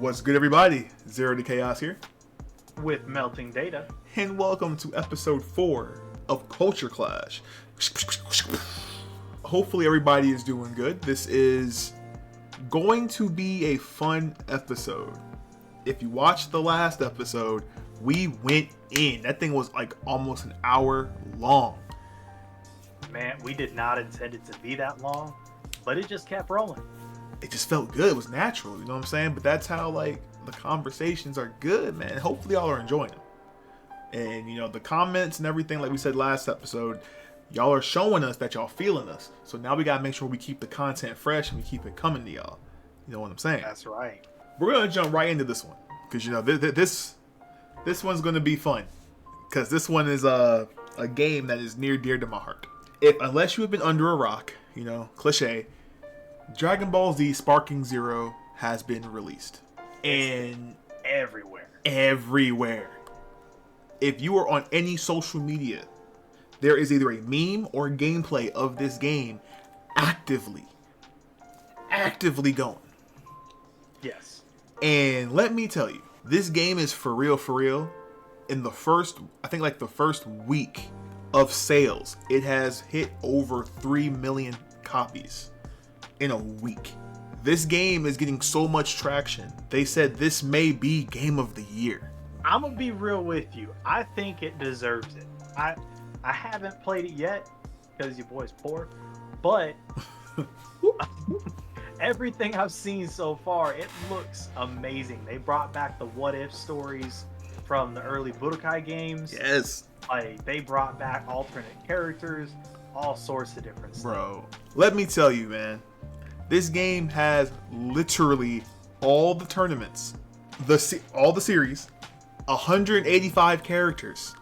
What's good, everybody? Zero to Chaos here. With Melting Data. And welcome to episode 4 of Culture Clash. Hopefully everybody is doing good. This is going to be a fun episode. If you watched the last episode, we went in. That thing was like almost an hour long. Man, we did not intend it to be that long, but it just kept rolling. It just felt good. It was natural, you know what I'm saying? But that's how like the conversations are good, man. Hopefully y'all are enjoying them. And you know, the comments and everything, like we said last episode, y'all are showing us that y'all feeling us. So now we gotta make sure we keep the content fresh and we keep it coming to y'all. You know what I'm saying? That's right. We're gonna jump right into this one because you know this one's gonna be fun because this one is a game that is near dear to my heart. Unless you have been under a rock, you know, cliche, Dragon Ball Z Sparking Zero has been released. And everywhere. If you are on any social media, there is either a meme or gameplay of this game actively going. Yes. And let me tell you, this game is for real. In the first week of sales, it has hit over 3 million copies in a week. This game is getting so much traction. They said this may be game of the year. I'm gonna be real with you. I think it deserves it. I haven't played it yet because your boy's poor, but everything I've seen so far, it looks amazing. They brought back the what if stories from the early Budokai games. Yes. Like they brought back alternate characters, all sorts of different stuff. Bro, let me tell you, man. This game has literally all the tournaments, all the series, 185 characters,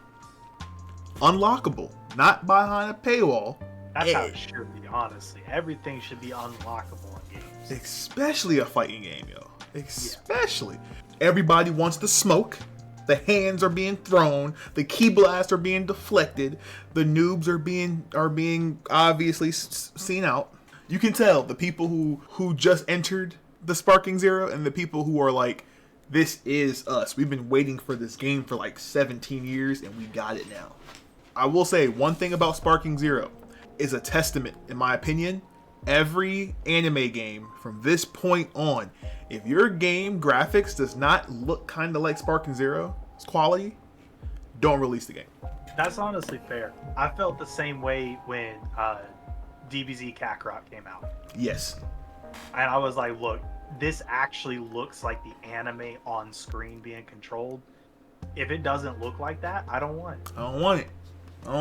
unlockable, not behind a paywall. That's how it should be, honestly. Everything should be unlockable in games. Especially a fighting game, yo. Especially. Yeah. Everybody wants the smoke. The hands are being thrown. The key blasts are being deflected. The noobs are being obviously seen out. You can tell the people who just entered the Sparking Zero and the people who are like, this is us. We've been waiting for this game for like 17 years and we got it now. I will say one thing about Sparking Zero is a testament, in my opinion. Every anime game from this point on, if your game graphics does not look kind of like Sparking Zero's quality, don't release the game. That's honestly fair. I felt the same way when DBZ Kakarot came out. Yes. And I was like, look, this actually looks like the anime on screen being controlled. If it doesn't look like that, I don't want it. I don't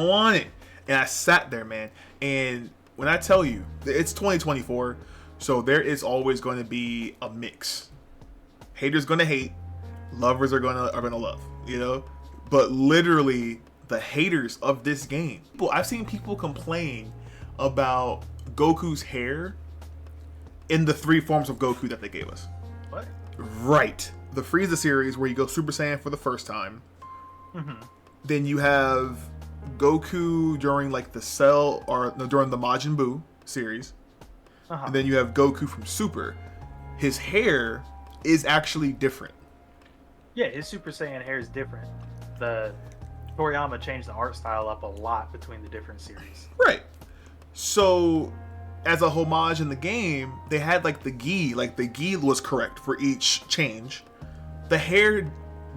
want it. And I sat there, man. And when I tell you, it's 2024, so there is always going to be a mix. Haters going to hate, lovers are going to love, you know? But literally, the haters of this game. I've seen people complain about Goku's hair in the 3 forms of Goku that they gave us. What? Right. The Frieza series where you go Super Saiyan for the first time. Mm-hmm. Then you have Goku during like the Cell during the Majin Buu series. Uh-huh. And then you have Goku from Super. His hair is actually different. Yeah, his Super Saiyan hair is different. The Toriyama changed the art style up a lot between the different series. Right. So, as a homage in the game, they had like the gi. Like the gi was correct for each change. The hair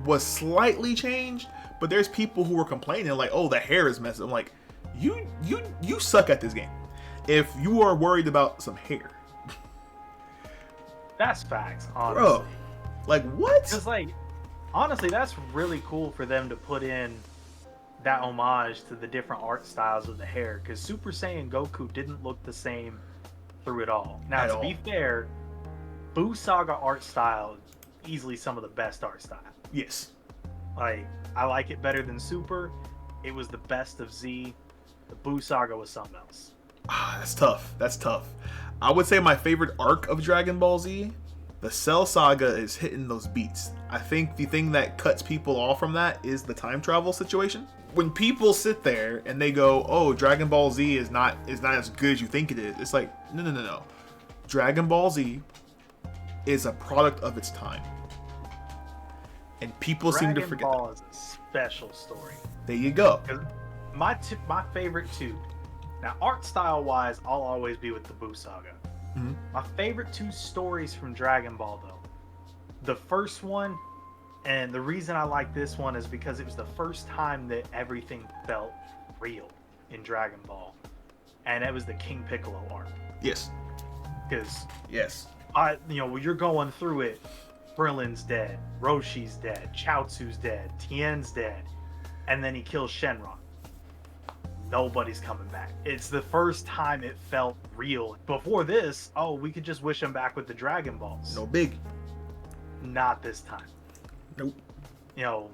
was slightly changed, but there's people who were complaining like, "Oh, the hair is messed up." I'm like, you suck at this game. If you are worried about some hair, that's facts, honestly. Bro, like what? Because like, honestly, that's really cool for them to put in that homage to the different art styles of the hair, because Super Saiyan Goku didn't look the same through it all. Now, to be fair, Buu Saga art style is easily some of the best art style. Yes. Like, I like it better than Super. It was the best of Z. The Buu Saga was something else. That's tough. I would say my favorite arc of Dragon Ball Z, the Cell Saga, is hitting those beats. I think the thing that cuts people off from that is the time travel situation. When people sit there and they go, "Oh, Dragon Ball Z is not as good as you think it is," it's like, no. Dragon Ball Z is a product of its time. and people seem to forget. Dragon Ball is a special story. There you go. My favorite two. Now, art style wise, I'll always be with the Buu Saga. Mhm. My favorite two stories from Dragon Ball, though, the first one, and the reason I like this one is because it was the first time that everything felt real in Dragon Ball, and it was the King Piccolo arc. Yes. Because Yes. when you're going through it, Krillin's dead, Roshi's dead, Chaozu's dead, Tien's dead, and then he kills Shenron. Nobody's coming back. It's the first time it felt real. Before this, we could just wish him back with the Dragon Balls. No big. Not this time. Nope.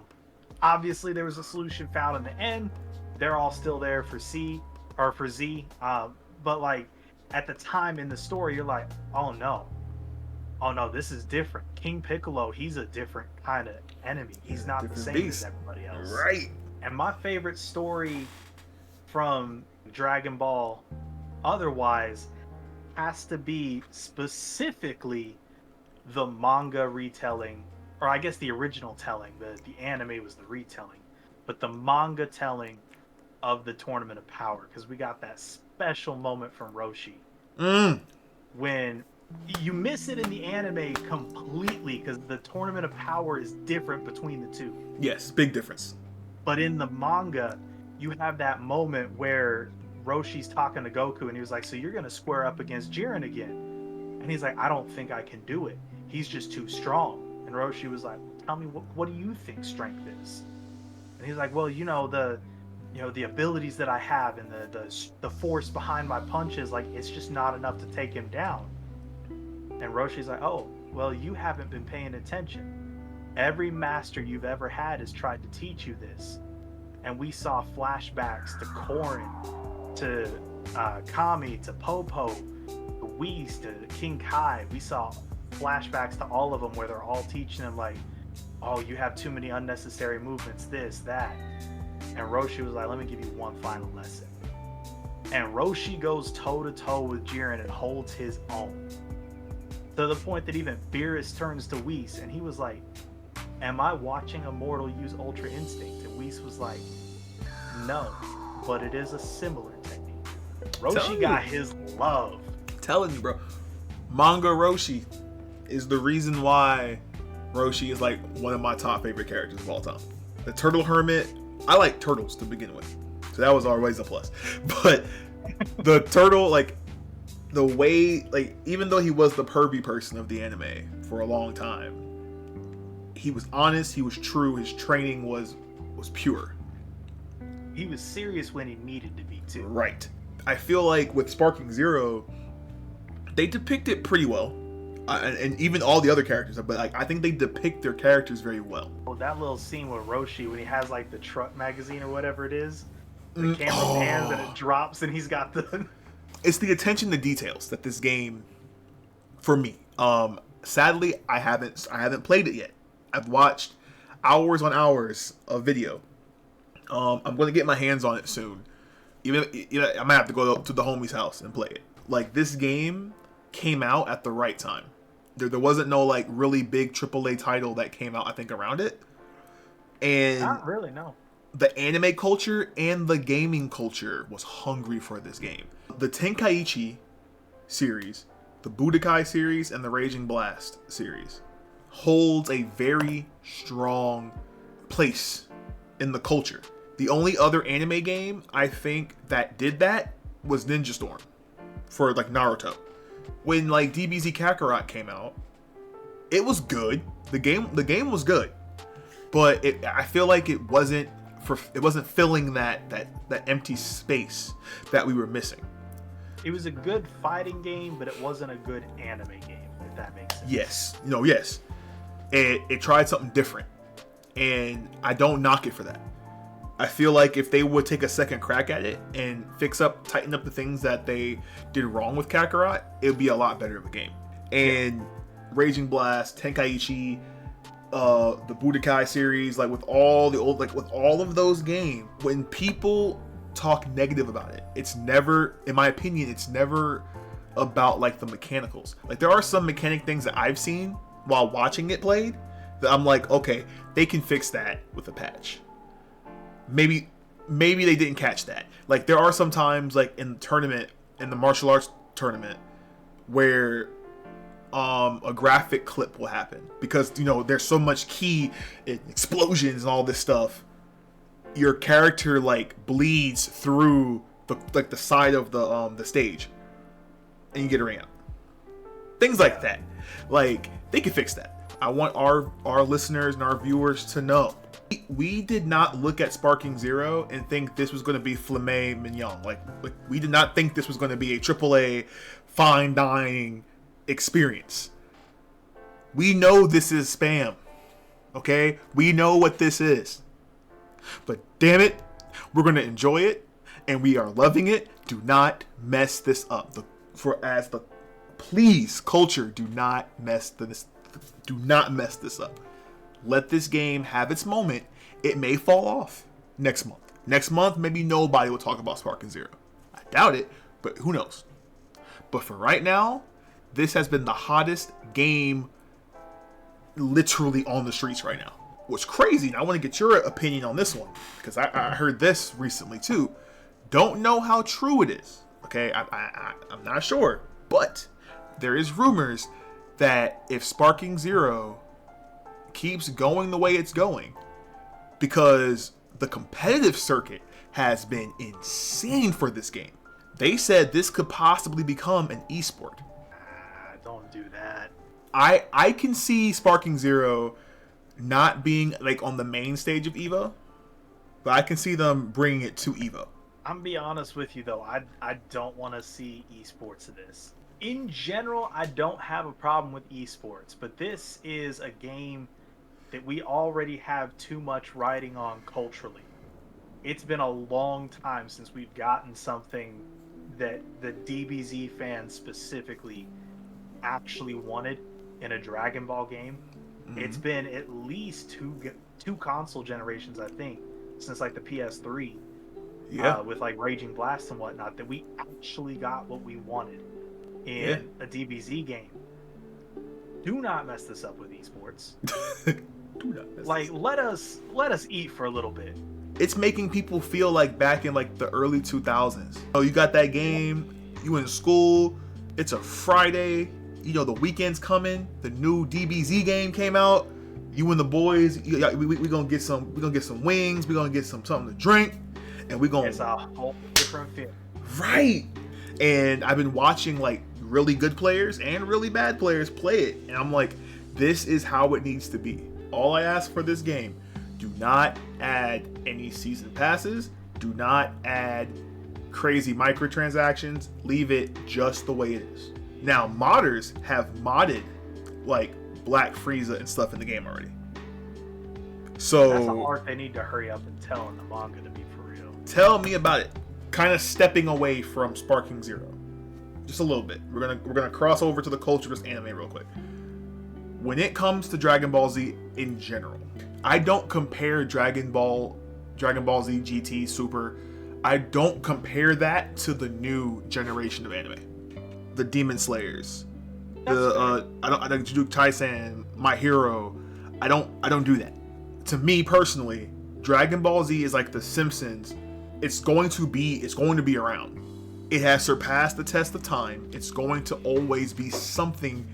Obviously there was a solution found in the end. They're all still there for Z. But like at the time in the story, you're like, oh no, this is different. King Piccolo, he's a different kind of enemy. He's not the same beast. as everybody else. Right. And my favorite story from Dragon Ball otherwise has to be specifically the manga retelling, or I guess the original telling. The anime was the retelling, but the manga telling of the Tournament of Power, because we got that special moment from Roshi when you miss it in the anime completely because the Tournament of Power is different between the two. Yes, big difference. But in the manga, you have that moment where Roshi's talking to Goku and he was like, so you're going to square up against Jiren again? And he's like, I don't think I can do it. He's just too strong. And Roshi was like, tell me, what do you think strength is? And he's like, well, the abilities that I have and the force behind my punches, like, it's just not enough to take him down. And Roshi's like, oh, well, you haven't been paying attention. Every master you've ever had has tried to teach you this. And we saw flashbacks to Korin, to Kami, to Popo, to Whis, to King Kai. We saw flashbacks to all of them where they're all teaching them like, oh, you have too many unnecessary movements, this, that. And Roshi was like, let me give you one final lesson. And Roshi goes toe-to-toe with Jiren and holds his own. To the point that even Beerus turns to Whis and he was like, am I watching a mortal use Ultra Instinct? And Whis was like, no, but it is a similar technique. Roshi got his love. Telling you, bro. Manga Roshi is the reason why Roshi is like one of my top favorite characters of all time. The Turtle Hermit, I like turtles to begin with, so that was always a plus. But the turtle, like, the way, like, even though he was the pervy person of the anime for a long time, he was honest, he was true, his training was pure. He was serious when he needed to be too. Right. I feel like with Sparking Zero, they depict it pretty well. And even all the other characters, but like I think they depict their characters very well. Oh, that little scene with Roshi when he has like the truck magazine or whatever it is, the camera pans and it drops and he's got the. It's the attention to details that this game, for me, sadly I haven't played it yet. I've watched hours on hours of video. I'm gonna get my hands on it soon. Even I might have to go to the homie's house and play it. Like, this game came out at the right time. There wasn't no like really big AAA title that came out, I think, around it. And not really, no. The anime culture and the gaming culture was hungry for this game. The Tenkaichi series, the Budokai series, and the Raging Blast series holds a very strong place in the culture. The only other anime game I think that did that was Ninja Storm for like Naruto. When like DBZ Kakarot came out, it was good. The game was good, but I feel like it wasn't filling that empty space that we were missing. It was a good fighting game, but it wasn't a good anime game, if that makes sense. Yes. Yes. It tried something different, and I don't knock it for that. I feel like if they would take a second crack at it and tighten up the things that they did wrong with Kakarot, it would be a lot better of a game. And Raging Blast, Tenkaichi, the Budokai series, like with all of those games, when people talk negative about it, it's never, in my opinion, it's never about like the mechanicals. Like, there are some mechanic things that I've seen while watching it played I'm like, okay, they can fix that with a patch. Maybe they didn't catch that. Like, there are some times, like in the tournament, in the martial arts tournament, where a graphic clip will happen because there's so much ki and explosions and all this stuff. Your character like bleeds through the side of the stage, and you get a ring out. Things like that. Like, they can fix that. I want our listeners and our viewers to know. We did not look at Sparking Zero and think this was going to be filet mignon. Like we did not think this was going to be a AAA fine dining experience. We know this is spam. Okay? We know what this is. But damn it, we're going to enjoy it and we are loving it. Do not mess this up. Please, culture, do not mess this up. Let this game have its moment. It may fall off next month. Next month, maybe nobody will talk about Sparking Zero. I doubt it, but who knows? But for right now, this has been the hottest game literally on the streets right now. What's crazy, and I want to get your opinion on this one, because I heard this recently too. Don't know how true it is. Okay, I'm not sure. But there is rumors that if Sparking Zero keeps going the way it's going, because the competitive circuit has been insane for this game. They said this could possibly become an esport. Don't do that. I can see Sparking Zero not being like on the main stage of EVO, but I can see them bringing it to EVO. I'm gonna be honest with you though, I don't want to see esports of this. In general, I don't have a problem with esports, but this is a game that we already have too much riding on culturally. It's been a long time since we've gotten something that the DBZ fans specifically actually wanted in a Dragon Ball game. Mm-hmm. It's been at least two console generations, I think, since like the PS3. Yeah. With like Raging Blast and whatnot, that we actually got what we wanted in a DBZ game. Do not mess this up with esports. Do not mess like let us eat for a little bit. It's making people feel like back in like the early 2000s. Oh, you got that game, you in school, it's a Friday, the weekend's coming, the new DBZ game came out, you and the boys, we gonna get some wings, we gonna get something to drink, and we gonna... It's a whole different feel. Right! And I've been watching like really good players and really bad players play it, and I'm like, this is how it needs to be. All I ask for this game, do not add any season passes, do not add crazy microtransactions, leave it just the way it is. Now, modders have modded like Black Frieza and stuff in the game already. So that's an arc they need to hurry up and tell in the manga, to be for real. Tell me about it. Kind of stepping away from Sparking Zero. Just a little bit. We're gonna cross over to the culture just anime real quick. When it comes to Dragon Ball Z in general, I don't compare Dragon Ball Z GT Super. I don't compare that to the new generation of anime. The Demon Slayers, I don't Jujutsu Kaisen, My Hero. I don't do that. To me personally, Dragon Ball Z is like The Simpsons. It's going to be around. It has surpassed the test of time. It's going to always be something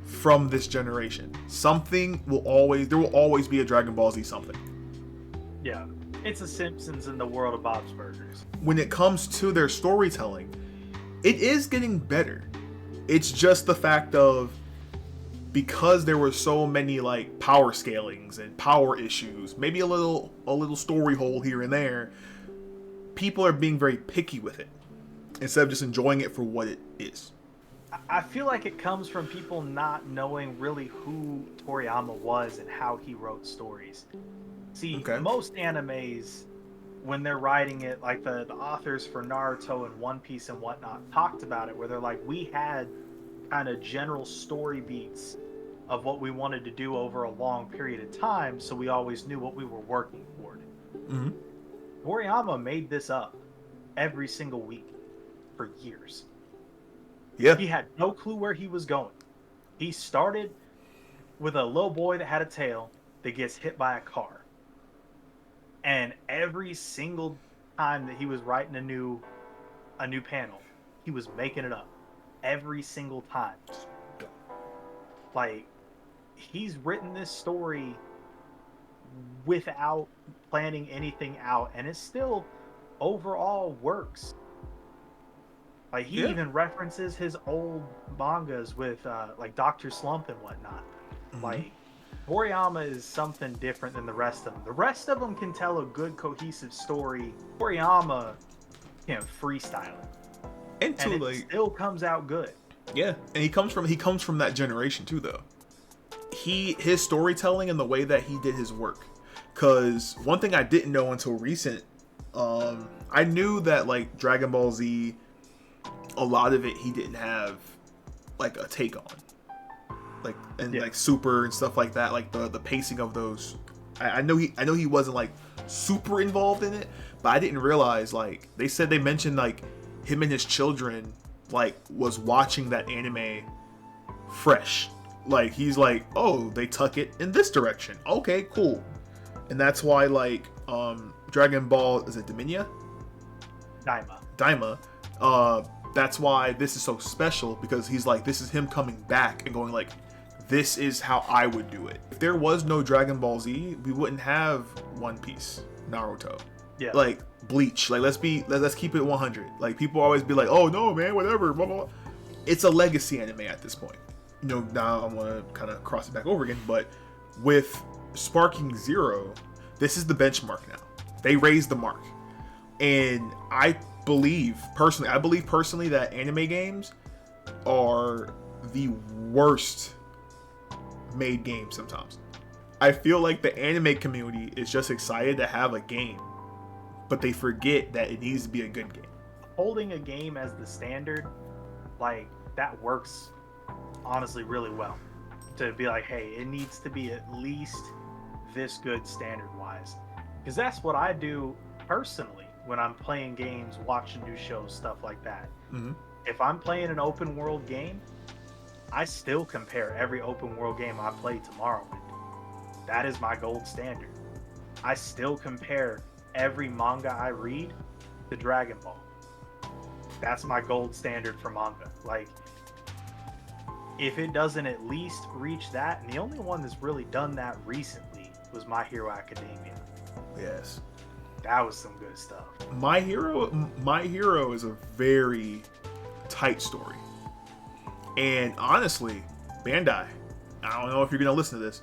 from this generation. There will always be a Dragon Ball Z something. Yeah, it's a Simpsons in the world of Bob's Burgers. When it comes to their storytelling, it is getting better. It's just the fact of, because there were so many like power scalings and power issues, maybe a little story hole here and there, people are being very picky with it instead of just enjoying it for what it is. I feel like it comes from people not knowing really who Toriyama was and how he wrote stories. See, most animes, when they're writing it, like the authors for Naruto and One Piece and whatnot, talked about it, where they're like, we had kind of general story beats of what we wanted to do over a long period of time, so we always knew what we were working toward. Mm-hmm. Toriyama made this up every single week for years. Yeah. He had no clue where he was going. He started with a little boy that had a tail that gets hit by a car. And every single time that he was writing a new panel, he was making it up. Every single time. Like, he's written this story without planning anything out, and it still overall works. Like, he even references his old mangas with like Dr. Slump and whatnot. Like, Toriyama is something different than the rest of them. The rest of them can tell a good cohesive story. Toriyama can freestyle it, and it still comes out good. Yeah, and he comes from that generation too, though. His storytelling and the way that he did his work. Because one thing I didn't know until recent, I knew that like Dragon Ball Z, a lot of it he didn't have like a take on, like like Super and stuff like that. Like the pacing of those, I know he wasn't like super involved in it, but I didn't realize like they mentioned like him and his children like was watching that anime fresh. Like he's like, oh, they tuck it in this direction. Okay, cool. And that's why like Dragon Ball, is it Daima? That's why this is so special, because he's like, this is him coming back and going like, this is how I would do it. If there was no Dragon Ball Z, we wouldn't have One Piece, Naruto. Yeah. Like Bleach. Like let's keep it 100. Like people always be like, oh no man, whatever, blah, blah, blah. It's a legacy anime at this point. You know, now I'm gonna kind of cross it back over again, but with Sparking Zero, this is the benchmark now. They raised the mark. And I believe personally that anime games are the worst made games sometimes. I feel like the anime community is just excited to have a game, but they forget that it needs to be a good game. Holding a game as the standard, like, that works honestly really well. To be like, hey, it needs to be at least this good standard wise. Because that's what I do personally when I'm playing games, watching new shows, stuff like that. Mm-hmm. If I'm playing an open world game, I still compare every open world game I play to Morrowind. That is my gold standard. I still compare every manga I read to Dragon Ball. That's my gold standard for manga. Like, if it doesn't at least reach that, and the only one that's really done that recently was My Hero Academia. Yes. That was some good stuff. My Hero is a very tight story. And honestly, Bandai, I don't know if you're going to listen to this,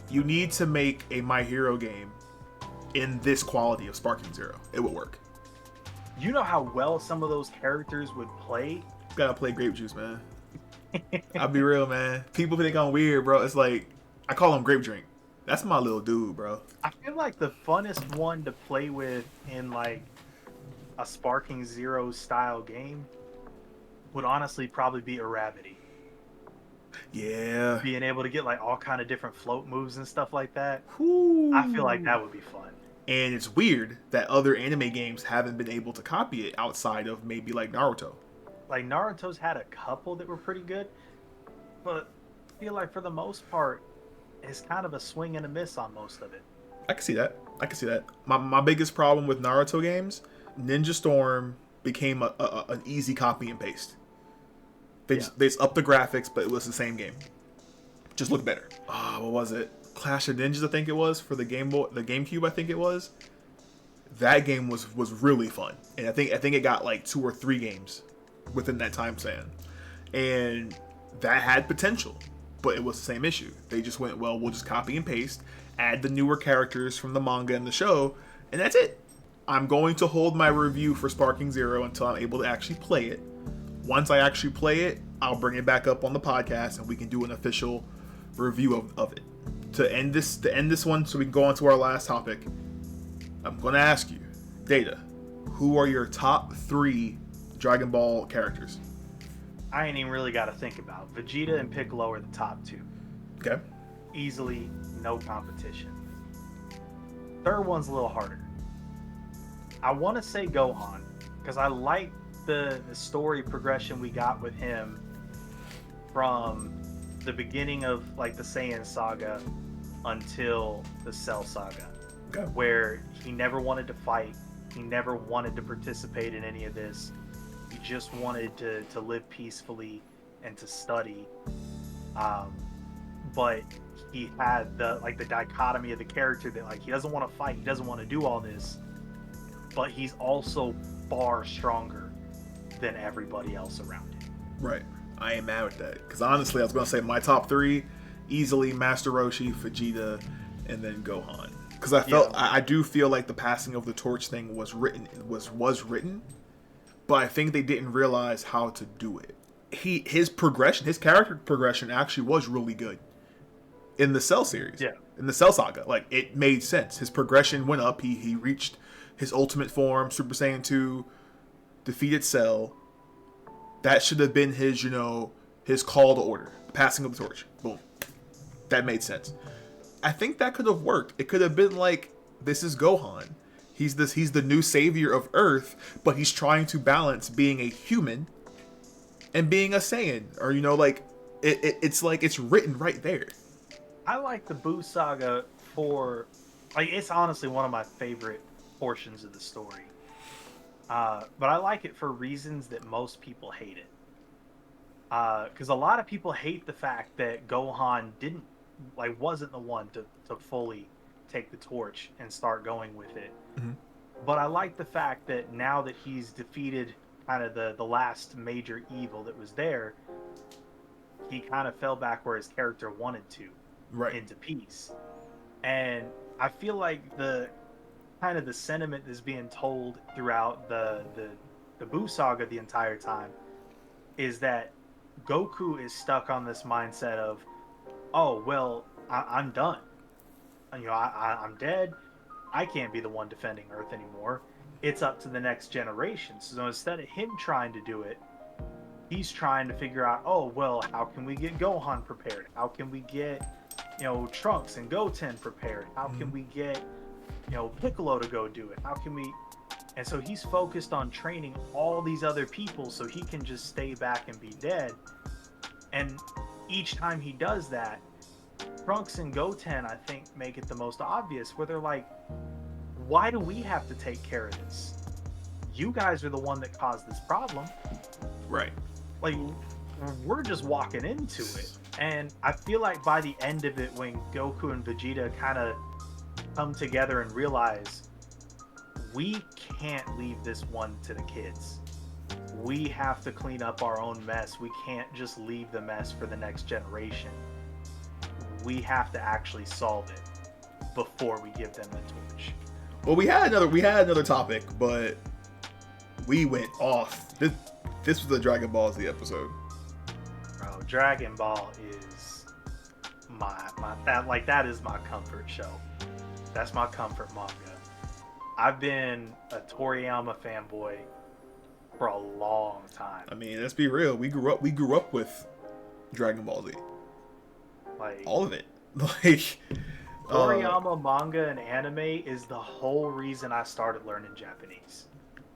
you need to make a My Hero game in this quality of Sparking Zero. It would work. You know how well some of those characters would play? Gotta play Grape Juice, man. I'll be real, man. People think I'm weird, bro. It's like, I call him Grape Drink. That's my little dude, bro. I feel like the funnest one to play with in like a Sparking Zero style game would honestly probably be Aravity. Yeah. Being able to get like all kind of different float moves and stuff like that. Ooh. I feel like that would be fun. And it's weird that other anime games haven't been able to copy it outside of maybe like Naruto. Like Naruto's had a couple that were pretty good, but I feel like for the most part, it's kind of a swing and a miss on most of it. I can see that. My biggest problem with Naruto games, Ninja Storm became an easy copy and paste. They just upped the graphics, but it was the same game. Just looked better. What was it? Clash of Ninjas, I think it was, for the GameCube, I think it was. That game was really fun. And I think it got like 2 or 3 games within that time span. And that had potential, but it was the same issue. They just went, well, we'll just copy and paste, add the newer characters from the manga and the show, and that's it. I'm going to hold my review for Sparking Zero until I'm able to actually play it. Once I actually play it, I'll bring it back up on the podcast and we can do an official review of it. To end this one, so we can go on to our last topic, I'm going to ask you, Data, who are your top 3 Dragon Ball characters? I ain't even really got to think about. Vegeta and Piccolo are the top 2. Okay. Easily, no competition. Third one's a little harder. I want to say Gohan, because I like the story progression we got with him from the beginning of like the Saiyan saga until the Cell saga, Okay. where he never wanted to fight, he never wanted to participate in any of this. He just wanted to live peacefully and to study. But he had the dichotomy of the character that like he doesn't want to fight, he doesn't want to do all this, but he's also far stronger than everybody else around him. Right. I ain't mad with that. Because honestly, I was going to say my top 3, easily Master Roshi, Vegeta, and then Gohan. Because I do feel like the passing of the torch thing was written, but I think they didn't realize how to do it. His character progression actually was really good in the Cell series. Yeah. In the Cell saga. Like, it made sense. His progression went up. He reached his ultimate form, Super Saiyan 2, defeated Cell. That should have been his, his call to order. Passing of the torch. Boom. That made sense. I think that could have worked. It could have been like, this is Gohan. He's the new savior of Earth, but he's trying to balance being a human and being a Saiyan. Or, it's like it's written right there. I like the Buu saga for, like, it's honestly one of my favorite portions of the story. But I like it for reasons that most people hate it. Because a lot of people hate the fact that Gohan wasn't the one to fully take the torch and start going with it. Mm-hmm. But I like the fact that now that he's defeated kind of the last major evil that was there, he kind of fell back where his character wanted to, right, into peace. And I feel like the sentiment that's being told throughout the Buu saga the entire time is that Goku is stuck on this mindset of, oh, well, I'm done. I'm dead. I can't be the one defending Earth anymore. It's up to the next generation. So instead of him trying to do it, he's trying to figure out, oh, well, how can we get Gohan prepared? How can we get, Trunks and Goten prepared? How can we get, Piccolo to go do it? How can we... And so he's focused on training all these other people so he can just stay back and be dead. And each time he does that, Trunks and Goten, I think, make it the most obvious, where they're like, why do we have to take care of this? You guys are the one that caused this problem. Right. Like, we're just walking into it. And I feel like by the end of it, when Goku and Vegeta kind of come together and realize, we can't leave this one to the kids. We have to clean up our own mess. We can't just leave the mess for the next generation. We have to actually solve it before we give them the torch. Well, we had another topic, but we went off. This was the Dragon Ball Z episode. Bro, Dragon Ball is that is my comfort show. That's my comfort manga. I've been a Toriyama fanboy for a long time. I mean, let's be real. We grew up with Dragon Ball Z. Like, all of it. Like, Toriyama manga and anime is the whole reason I started learning Japanese.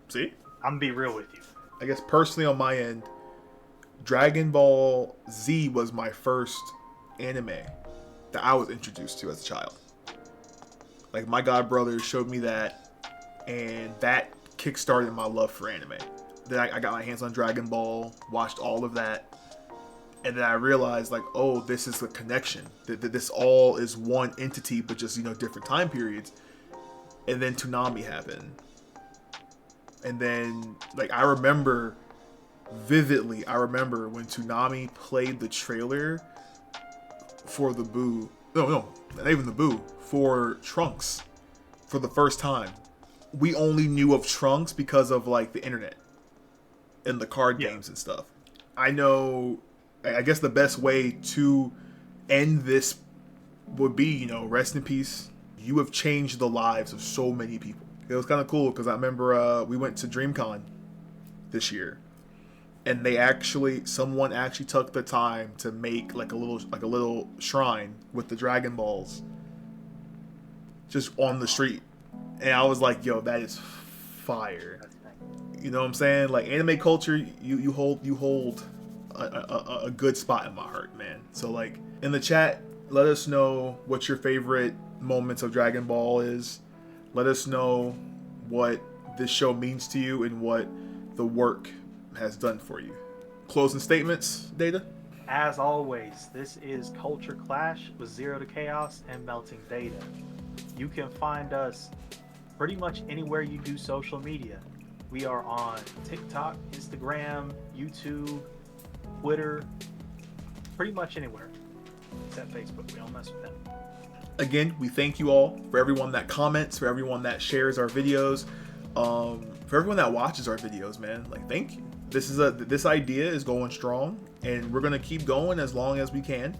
See? I'm gonna be real with you. I guess personally on my end, Dragon Ball Z was my first anime that I was introduced to as a child. Like, my godbrother showed me that, and that kickstarted my love for anime. Then I got my hands on Dragon Ball, watched all of that, and then I realized, like, oh, this is a connection. That this all is one entity, but just, different time periods. And then Toonami happened. And then, like, I remember vividly, when Toonami played the trailer for the Buu. No, not even the Buu. For Trunks. For the first time. We only knew of Trunks because of, like, the internet. And the card games and stuff. I guess the best way to end this would be, rest in peace. You have changed the lives of so many people. It was kind of cool because I remember we went to DreamCon this year, and someone actually took the time to make like a little shrine with the Dragon Balls just on the street, and I was like, yo, that is fire. You know what I'm saying? Like, anime culture, you hold a good spot in my heart, man. So like in the chat, let us know what your favorite moments of Dragon Ball is. Let us know what this show means to you and what the work has done for you. Closing statements, Data? As always, this is Culture Clash with Zero to Chaos and Melting Data. You can find us pretty much anywhere you do social media. We are on TikTok, Instagram, YouTube, Twitter, pretty much anywhere except Facebook. We don't mess with them. Again, we thank you all for everyone that comments, for everyone that shares our videos, for everyone that watches our videos, man. Like, thank you. This idea is going strong, and we're gonna keep going as long as we can.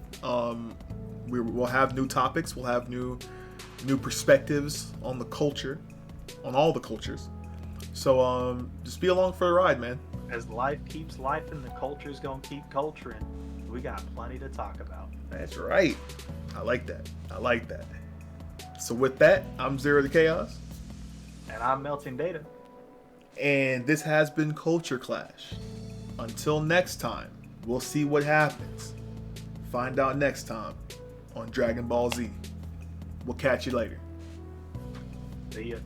We'll have new topics, we'll have new perspectives on the culture, on all the cultures. So just be along for the ride, man. As life keeps life and the culture's gonna keep culturing, we got plenty to talk about. That's right. I like that. So with that, I'm Zero to Chaos. And I'm Melting Data. And this has been Culture Clash. Until next time, we'll see what happens. Find out next time on Dragon Ball Z. We'll catch you later. See ya.